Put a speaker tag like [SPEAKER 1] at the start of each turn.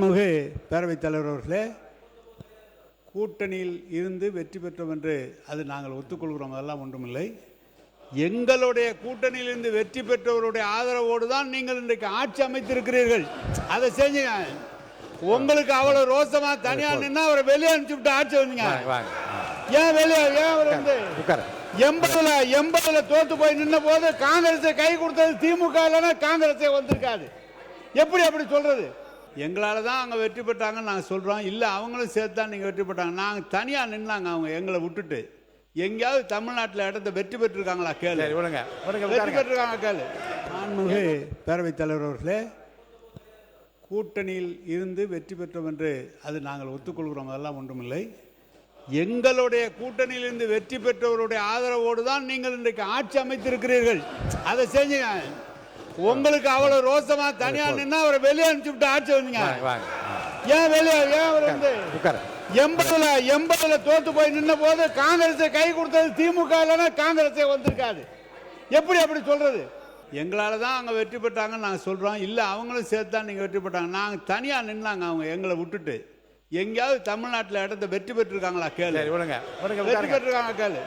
[SPEAKER 1] மிகு பேரவைத் தலைவர் அவர்களே, கூட்டணியில் இருந்து வெற்றி பெற்றோம் என்று அது நாங்கள் ஒத்துக்கொள்கிறோம், அதெல்லாம் ஒன்றுமில்லை. எங்களுடைய கூட்டணியிலிருந்து வெற்றி பெற்றவருடைய ஆதரவோடு தான் நீங்கள் இன்றைக்கு ஆட்சி அமைத்திருக்கிறீர்கள். அதை செஞ்சீங்க. உங்களுக்கு அவ்வளவு ரோசமா தனியா நின்னா அவரை வெளியே அனுப்பிச்சு விட்டு ஆட்சி வந்தீங்க. ஏன் வெளியே அவர் வந்து 80ல தோத்து போய் நின்ன போது காங்கிரஸை கை கொடுத்தது திமுக இல்லைன்னா காங்கிரஸே வந்திருக்காது. எப்படி அப்படி சொல்றது? எங்களால் தான் அவங்க வெற்றி பெற்றாங்கன்னு நாங்கள் சொல்கிறோம். இல்லை, அவங்களும் சேர்த்து தான் நீங்கள் வெற்றி பெற்றாங்க. நாங்கள் தனியாக நின்னாங்க, அவங்க எங்களை விட்டுட்டு. எங்கேயாவது தமிழ்நாட்டில் இடத்த வெற்றி பெற்றிருக்காங்களா கேளு. வெற்றி பெற்றிருக்காங்க கேளு. மாண்புமிகு பேரவைத் தலைவர் அவர்களே, கூட்டணியில் இருந்து வெற்றி பெற்றோம் என்று அது நாங்கள் ஒத்துக்கொள்கிறோம், அதெல்லாம் ஒன்றுமில்லை. எங்களுடைய கூட்டணியிலிருந்து வெற்றி பெற்றவருடைய ஆதரவோடு தான் நீங்கள் இன்றைக்கு ஆட்சி அமைத்திருக்கிறீர்கள். அதை செஞ்சீங்க. உங்களுக்கு அவ்வளவு ரோசமா தனியா நின்னா அவரை வெளியே அனுப்பிச்சு விட்டு ஆட்சி வந்தீங்க. ஏன் வெளியே அவர் வந்து 80ல தோத்து போய் நின்ன போது காங்கிரஸை கை கொடுத்தது திமுக இல்லைன்னா காங்கிரஸே வந்திருக்காது. எப்படி அப்படி சொல்றது? எங்களால தான் அவங்க வெற்றி பெற்றாங்கன்னு நாங்கள் சொல்றோம். இல்லை, அவங்களும் சேர்த்து தான் நீங்கள் வெற்றி பெற்றாங்க. நாங்கள் தனியாக நின்னாங்க, அவங்க எங்களை விட்டுட்டு. எங்கேயாவது தமிழ்நாட்டில் இடத்த வெற்றி பெற்றிருக்காங்களா கேளு. வெற்றி பெற்றிருக்காங்க கேளு.